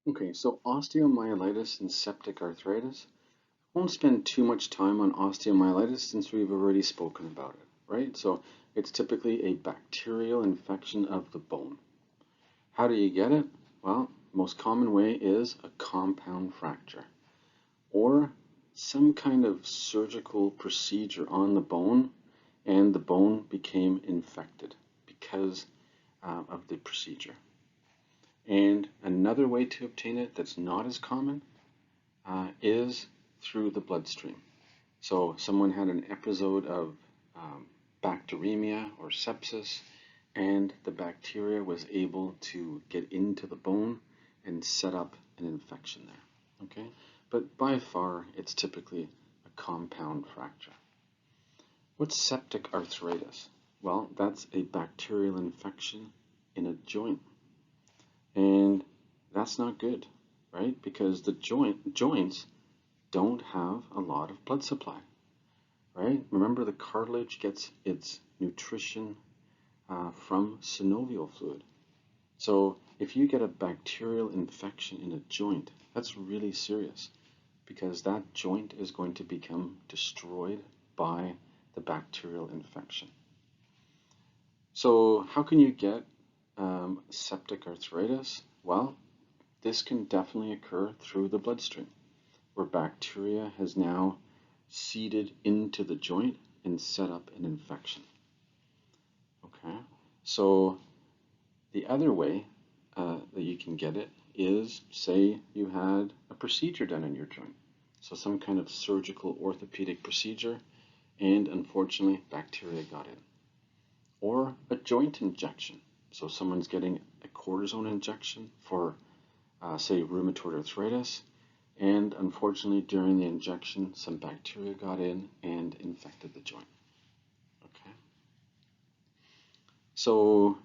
Okay, so osteomyelitis and septic arthritis. I won't spend too much time on osteomyelitis since we've already spoken about it, right? So it's typically a bacterial infection of the bone. How do you get it? Well, most common way is a compound fracture or some kind of surgical procedure on the bone and the bone became infected because of the procedure. And another way to obtain it that's not as common is through the bloodstream. So someone had an episode of bacteremia or sepsis, and the bacteria was able to get into the bone and set up an infection there. Okay, but by far it's typically a compound fracture. What's septic arthritis? Well, that's a bacterial infection in a joint, and that's not good, right? Because the joints don't have a lot of blood supply, right? Remember, the cartilage gets its nutrition from synovial fluid. So if you get a bacterial infection in a joint, that's really serious because that joint is going to become destroyed by the bacterial infection. So how can you get septic arthritis? Well, this can definitely occur through the bloodstream, where bacteria has now seeded into the joint and set up an infection. Okay, so the other way that you can get it is, say you had a procedure done in your joint, so some kind of surgical orthopedic procedure, and unfortunately bacteria got in. Or a joint injection, so someone's getting a cortisone injection for, say, rheumatoid arthritis, and unfortunately during the injection some bacteria got in and infected the joint. Okay, so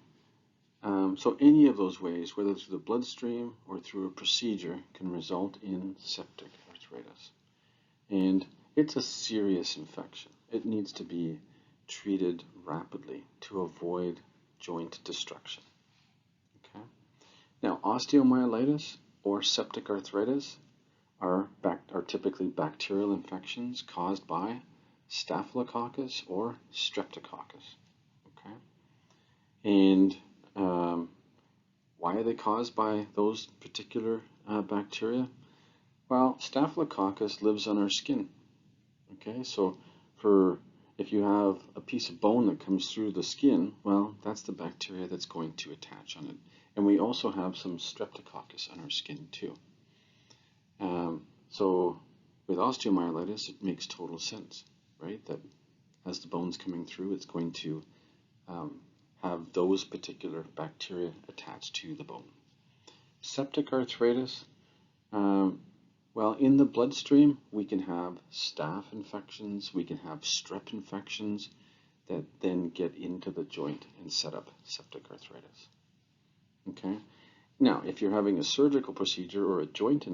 so any of those ways, whether through the bloodstream or through a procedure, can result in septic arthritis, and it's a serious infection. It needs to be treated rapidly to avoid joint destruction. Okay, now osteomyelitis or septic arthritis are typically bacterial infections caused by Staphylococcus or Streptococcus. Okay, and why are they caused by those particular bacteria? Well, Staphylococcus lives on our skin. Okay, so if you have a piece of bone that comes through the skin, well, that's the bacteria that's going to attach on it. And we also have some Streptococcus on our skin too. So with osteomyelitis, it makes total sense, right? That as the bone's coming through, it's going to have those particular bacteria attached to the bone. Septic arthritis, well, in the bloodstream, we can have staph infections, we can have strep infections that then get into the joint and set up septic arthritis. Okay, now if you're having a surgical procedure or a joint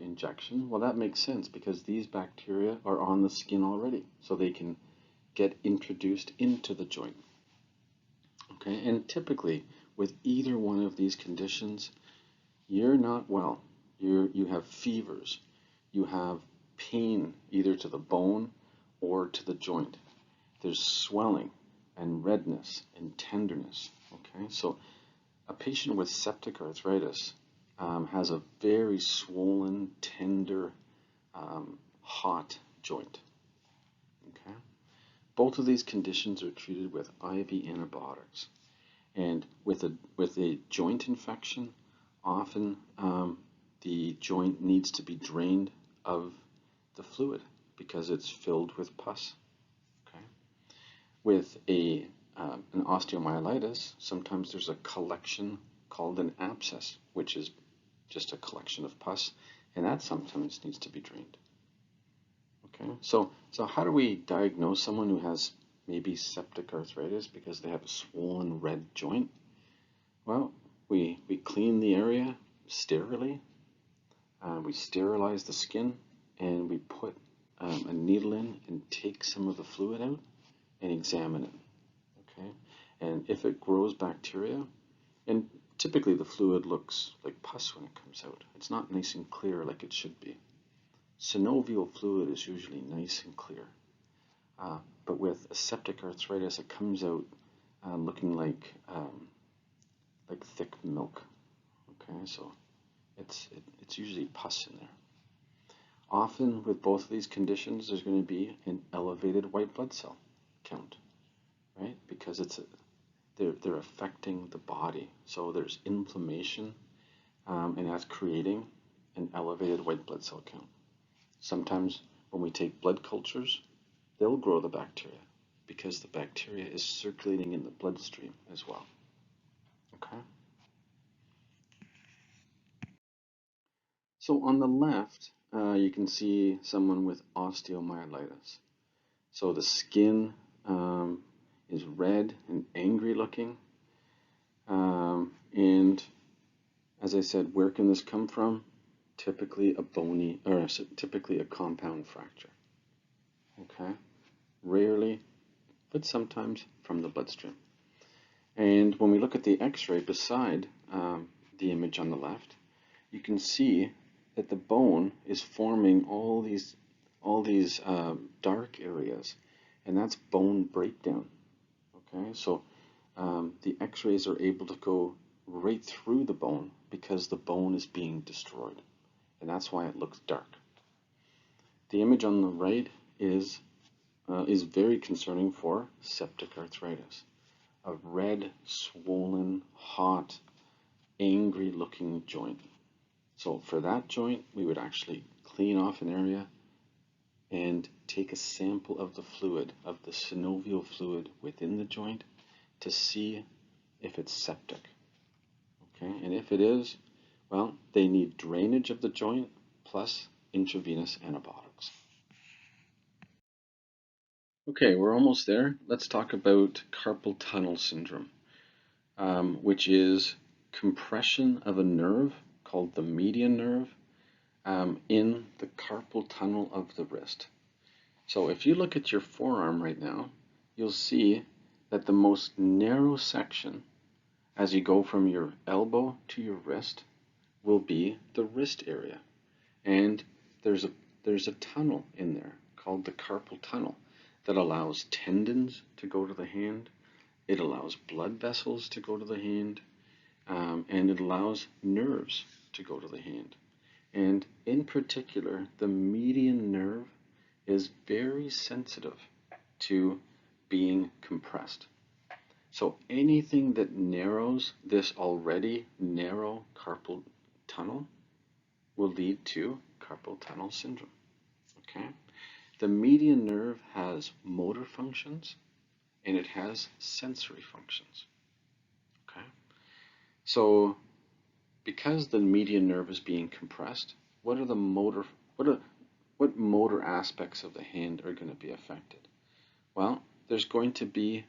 injection, well, that makes sense because these bacteria are on the skin already, so they can get introduced into the joint. Okay, and typically with either one of these conditions, you're not well. You have fevers, you have pain either to the bone or to the joint. There's swelling and redness and tenderness. Okay, so a patient with septic arthritis has a very swollen, tender, hot joint. Okay, both of these conditions are treated with IV antibiotics, and with a joint infection, often the joint needs to be drained of the fluid because it's filled with pus. Okay, with an osteomyelitis, sometimes there's a collection called an abscess, which is just a collection of pus, and that sometimes needs to be drained. Okay, so how do we diagnose someone who has maybe septic arthritis because they have a swollen red joint? Well, we clean the area sterilely, we sterilize the skin, and we put a needle in and take some of the fluid out and examine it. Okay, and if it grows bacteria, and typically the fluid looks like pus when it comes out. It's not nice and clear like it should be. Synovial fluid is usually nice and clear. But with a septic arthritis, it comes out looking like thick milk. Okay, so it's usually pus in there. Often with both of these conditions, there's going to be an elevated white blood cell count, right? Because they're affecting the body. So there's inflammation, and that's creating an elevated white blood cell count. Sometimes when we take blood cultures, they'll grow the bacteria because the bacteria is circulating in the bloodstream as well. Okay? So on the left, you can see someone with osteomyelitis. So the skin is red and angry looking. And as I said, where can this come from? Typically typically a compound fracture. Okay? Rarely, but sometimes from the bloodstream. And when we look at the x-ray beside the image on the left, you can see that the bone is forming all these dark areas, and that's bone breakdown. Okay, so the x-rays are able to go right through the bone because the bone is being destroyed, and that's why it looks dark. The image on the right is very concerning for septic arthritis. A red, swollen, hot, angry looking joint. So for that joint, we would actually clean off an area and take a sample of the fluid, of the synovial fluid within the joint, to see if it's septic. Okay, and if it is, well, they need drainage of the joint plus intravenous antibiotics. Okay, we're almost there. Let's talk about carpal tunnel syndrome, which is compression of a nerve called the median nerve in the carpal tunnel of the wrist. So if you look at your forearm right now, you'll see that the most narrow section as you go from your elbow to your wrist will be the wrist area. And there's a tunnel in there called the carpal tunnel that allows tendons to go to the hand, it allows blood vessels to go to the hand, and it allows nerves to go to the hand. And in particular, the median nerve is very sensitive to being compressed. So anything that narrows this already narrow carpal tunnel will lead to carpal tunnel syndrome. Okay? The median nerve has motor functions and it has sensory functions. Okay? So because the median nerve is being compressed, what motor aspects of the hand are going to be affected? Well, there's going to be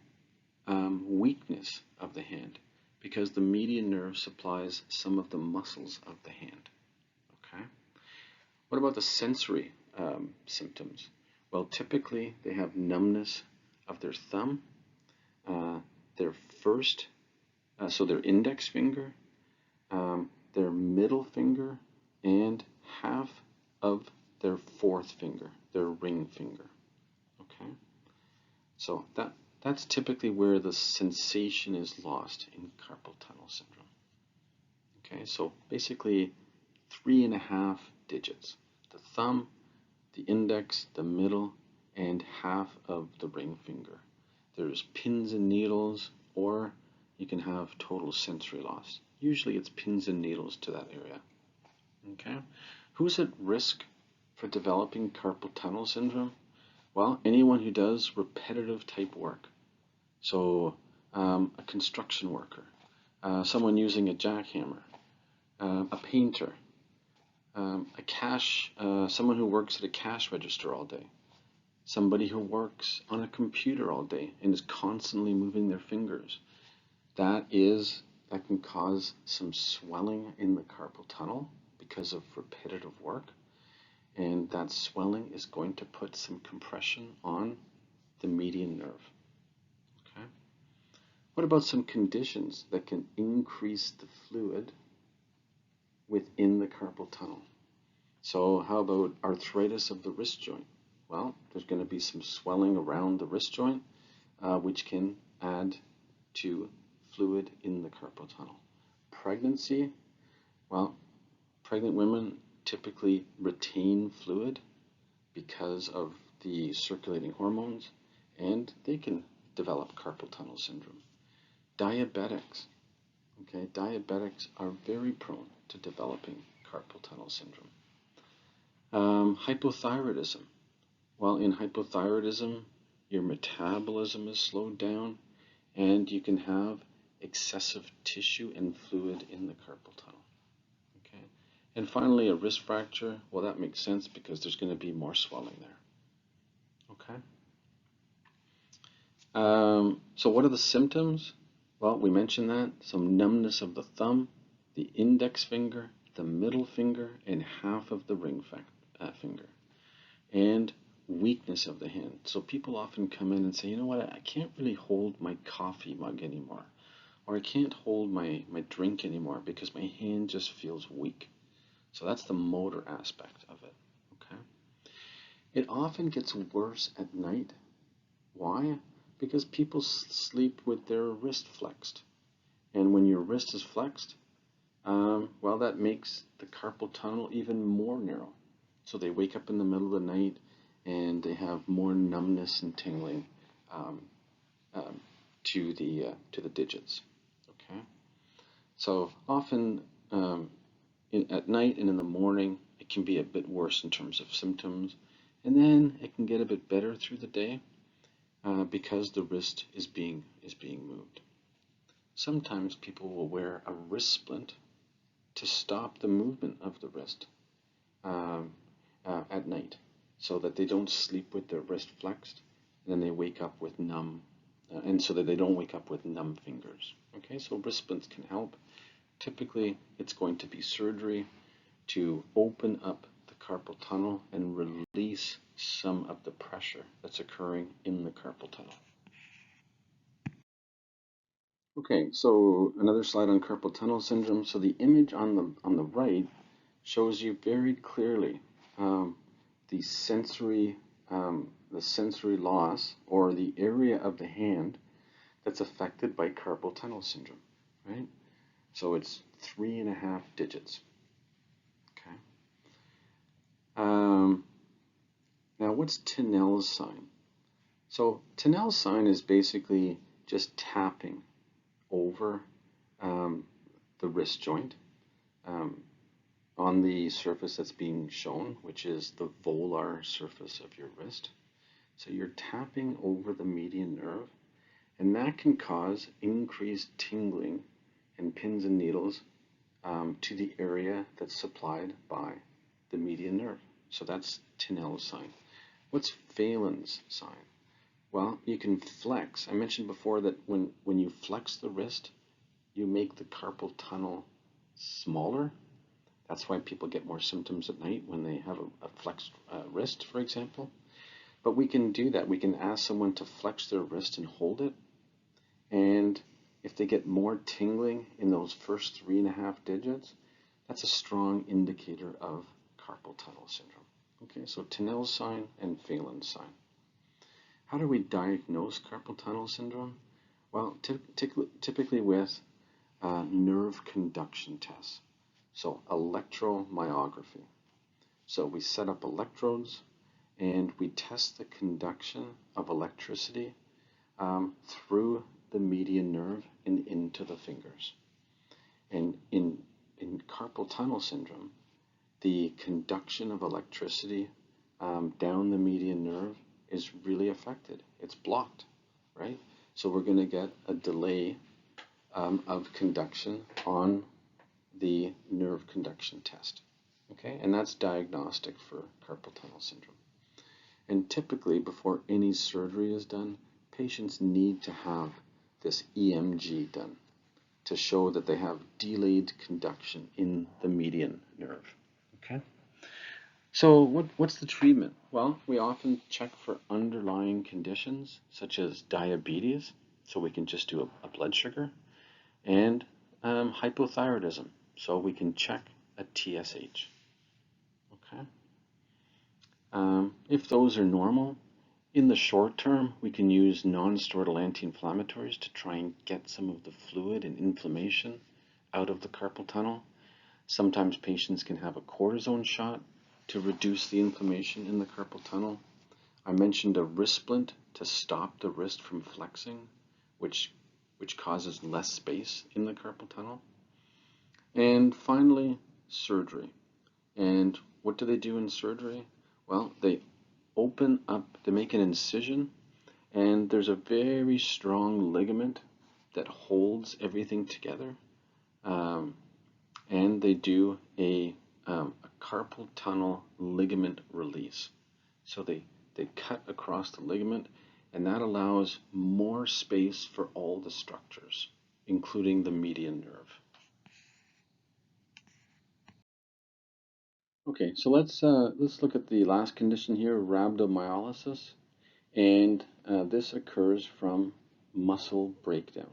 weakness of the hand because the median nerve supplies some of the muscles of the hand. Okay. What about the sensory symptoms? Well, typically they have numbness of their thumb, their their index finger, their middle finger, and half of their fourth finger, their ring finger. Okay, so that's typically where the sensation is lost in carpal tunnel syndrome. Okay, so basically 3.5 digits: the thumb, the index, the middle, and half of the ring finger. There's pins and needles, or you can have total sensory loss. Usually it's pins and needles to that area. Okay, who's at risk for developing carpal tunnel syndrome? Well, anyone who does repetitive type work. So a construction worker, someone using a jackhammer, a painter, someone who works at a cash register all day, somebody who works on a computer all day and is constantly moving their fingers. That can cause some swelling in the carpal tunnel because of repetitive work, and that swelling is going to put some compression on the median nerve. Okay. What about some conditions that can increase the fluid within the carpal tunnel? So how about arthritis of the wrist joint? Well, there's going to be some swelling around the wrist joint, which can add to fluid in the carpal tunnel. Pregnancy, well, pregnant women typically retain fluid because of the circulating hormones, and they can develop carpal tunnel syndrome. Diabetics, okay, diabetics are very prone to developing carpal tunnel syndrome. Hypothyroidism. Well, in hypothyroidism, your metabolism is slowed down, and you can have excessive tissue and fluid in the carpal tunnel. Okay, and finally, a wrist fracture. Well, that makes sense because there's going to be more swelling there. Okay. So what are the symptoms? Well, we mentioned that. Some numbness of the thumb, the index finger, the middle finger, and half of the ring finger. And weakness of the hand. So people often come in and say, you know what, I can't really hold my coffee mug anymore. Or I can't hold my drink anymore because my hand just feels weak. So that's the motor aspect of it. Okay. It often gets worse at night. Why? Because people sleep with their wrist flexed. And when your wrist is flexed, well, that makes the carpal tunnel even more narrow. So they wake up in the middle of the night and they have more numbness and tingling to the digits. Okay. So often at night and in the morning, it can be a bit worse in terms of symptoms, and then it can get a bit better through the day because the wrist is being moved. Sometimes people will wear a wrist splint to stop the movement of the wrist at night, so that they don't sleep with their wrist flexed, and then they wake up with numb, and so that they don't wake up with numb fingers. Okay, so wrist splints can help. Typically, it's going to be surgery to open up the carpal tunnel and release some of the pressure that's occurring in the carpal tunnel. Okay, so another slide on carpal tunnel syndrome. So the image on the right shows you very clearly the sensory loss, or the area of the hand that's affected by carpal tunnel syndrome, right? So it's 3.5 digits. Okay. Now, what's Tinel's sign? So Tinel's sign is basically just tapping over the wrist joint on the surface that's being shown, which is the volar surface of your wrist. So you're tapping over the median nerve, and that can cause increased tingling and pins and needles to the area that's supplied by the median nerve. So that's Tinel's sign. What's Phelan's sign? Well, you can flex. I mentioned before that when you flex the wrist, you make the carpal tunnel smaller. That's why people get more symptoms at night when they have a flexed wrist, for example. But we can do that. We can ask someone to flex their wrist and hold it. And if they get more tingling in those first 3.5 digits, that's a strong indicator of carpal tunnel syndrome. Okay, so Tinel's sign and Phelan's sign. How do we diagnose carpal tunnel syndrome? Well, typically with nerve conduction tests. So electromyography. So we set up electrodes and we test the conduction of electricity through the median nerve and into the fingers. And in carpal tunnel syndrome, the conduction of electricity down the median nerve is really affected. It's blocked, right? So we're going to get a delay of conduction on the nerve conduction test. Okay, and that's diagnostic for carpal tunnel syndrome. And typically, before any surgery is done, patients need to have this EMG done to show that they have delayed conduction in the median nerve. Okay. So what's the treatment? Well, we often check for underlying conditions such as diabetes, so we can just do a blood sugar, and hypothyroidism, so we can check a TSH. Okay. If those are normal, in the short term, we can use non-steroidal anti-inflammatories to try and get some of the fluid and inflammation out of the carpal tunnel. Sometimes patients can have a cortisone shot to reduce the inflammation in the carpal tunnel. I mentioned a wrist splint to stop the wrist from flexing, which causes less space in the carpal tunnel. And finally, surgery. And what do they do in surgery? Well, they open up, they make an incision, and there's a very strong ligament that holds everything together. And they do a carpal tunnel ligament release. So they cut across the ligament, and that allows more space for all the structures, including the median nerve. Okay, so let's look at the last condition here, rhabdomyolysis, and this occurs from muscle breakdown.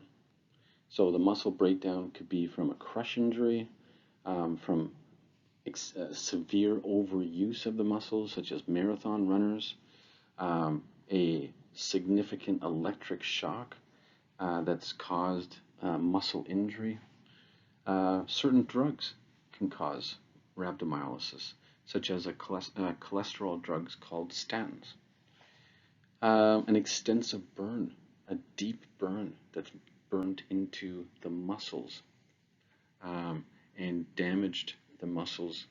So the muscle breakdown could be from a crush injury, from severe overuse of the muscles, such as marathon runners, a significant electric shock that's caused muscle injury. Certain drugs can cause rhabdomyolysis, such as cholesterol drugs called statins. An extensive burn, a deep burn that's burnt into the muscles and damaged the muscles,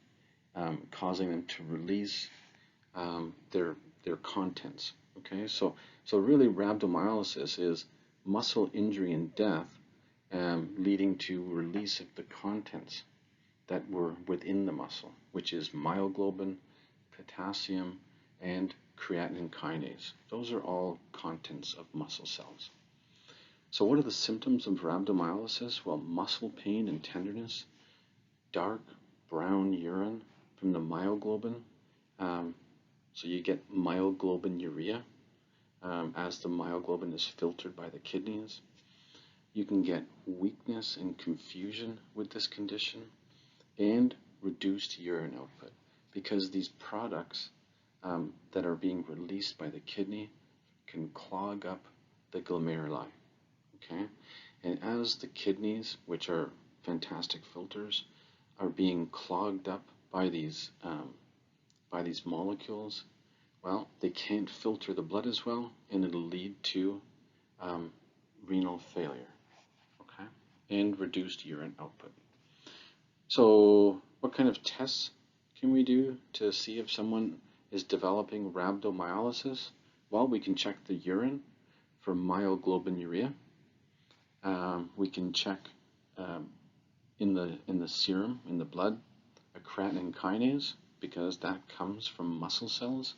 causing them to release their contents. Okay, so really rhabdomyolysis is muscle injury and death, leading to release of the contents that were within the muscle, which is myoglobin, potassium, and creatine kinase. Those are all contents of muscle cells. So what are the symptoms of rhabdomyolysis? Well, muscle pain and tenderness, dark brown urine from the myoglobin. So you get myoglobinuria as the myoglobin is filtered by the kidneys. You can get weakness and confusion with this condition, and reduced urine output, because these products that are being released by the kidney can clog up the glomeruli. Okay, and as the kidneys, which are fantastic filters, are being clogged up by these molecules, well, they can't filter the blood as well, and it'll lead to renal failure, okay, and reduced urine output. So what kind of tests can we do to see if someone is developing rhabdomyolysis? Well, we can check the urine for myoglobinuria. We can check in the serum, in the blood, a creatine kinase, because that comes from muscle cells.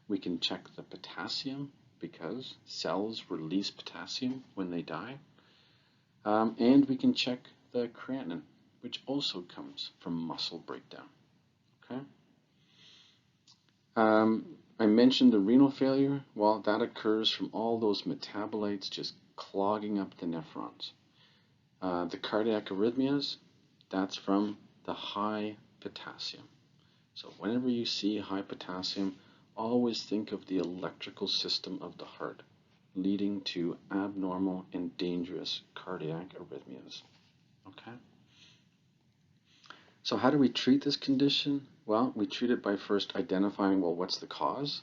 We can check the potassium, because cells release potassium when they die. And we can check the creatinine, which also comes from muscle breakdown. Okay. I mentioned the renal failure. Well, that occurs from all those metabolites just clogging up the nephrons. The cardiac arrhythmias, that's from the high potassium. So whenever you see high potassium, always think of the electrical system of the heart, leading to abnormal and dangerous cardiac arrhythmias. Okay. So how do we treat this condition? Well, we treat it by first identifying, well, what's the cause?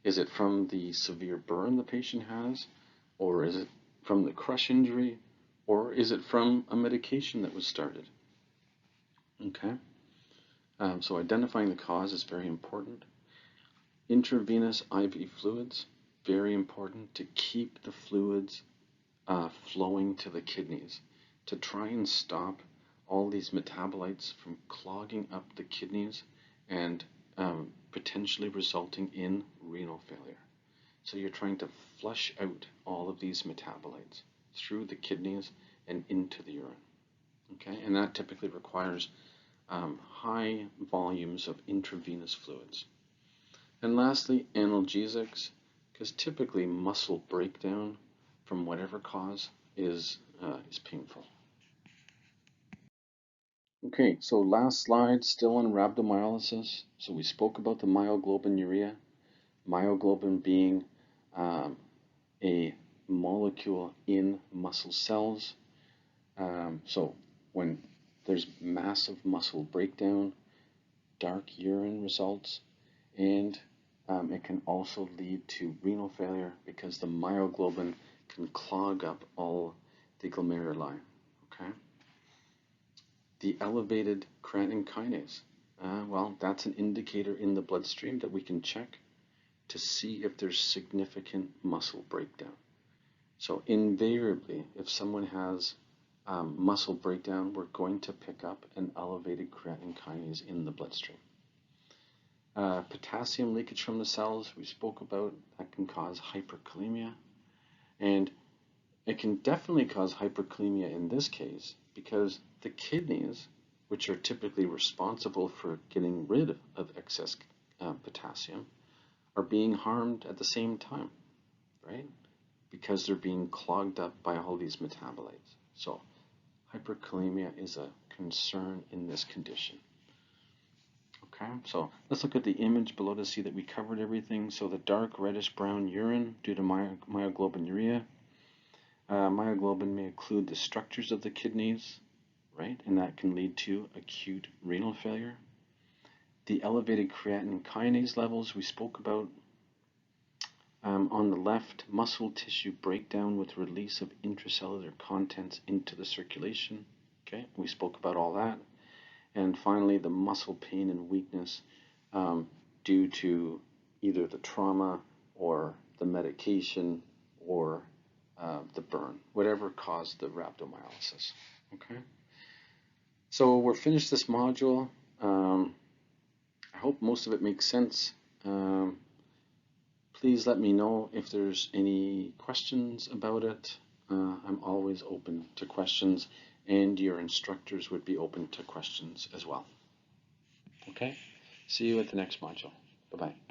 Is it from the severe burn the patient has? Or is it from the crush injury? Or is it from a medication that was started? Okay. So identifying the cause is very important. Intravenous IV fluids, very important to keep the fluids flowing to the kidneys, to try and stop all these metabolites from clogging up the kidneys and potentially resulting in renal failure. So you're trying to flush out all of these metabolites through the kidneys and into the urine. Okay, and that typically requires high volumes of intravenous fluids. And lastly, analgesics, because typically muscle breakdown from whatever cause is painful. Okay, so last slide, still on rhabdomyolysis. So we spoke about the myoglobinuria, myoglobin being a molecule in muscle cells. So when there's massive muscle breakdown, dark urine results, and it can also lead to renal failure because the myoglobin can clog up all the glomeruli. Okay. The elevated creatine kinase, well, that's an indicator in the bloodstream that we can check to see if there's significant muscle breakdown. So invariably, if someone has muscle breakdown, we're going to pick up an elevated creatine kinase in the bloodstream. Potassium leakage from the cells, we spoke about, that can cause hyperkalemia. And it can definitely cause hyperkalemia in this case because the kidneys, which are typically responsible for getting rid of excess potassium, are being harmed at the same time, right? Because they're being clogged up by all these metabolites. So hyperkalemia is a concern in this condition. Okay, so let's look at the image below to see that we covered everything. So the dark reddish-brown urine due to myoglobinuria. Myoglobin may occlude the structures of the kidneys, right? And that can lead to acute renal failure. The elevated creatine kinase levels we spoke about. On the left, muscle tissue breakdown with release of intracellular contents into the circulation. Okay, we spoke about all that. And finally, the muscle pain and weakness due to either the trauma or the medication or the burn, whatever caused the rhabdomyolysis. Okay, so we're finished this module. I hope most of it makes sense. Please let me know if there's any questions about it. I'm always open to questions, and your instructors would be open to questions as well. Okay, see you at the next module. Bye-bye.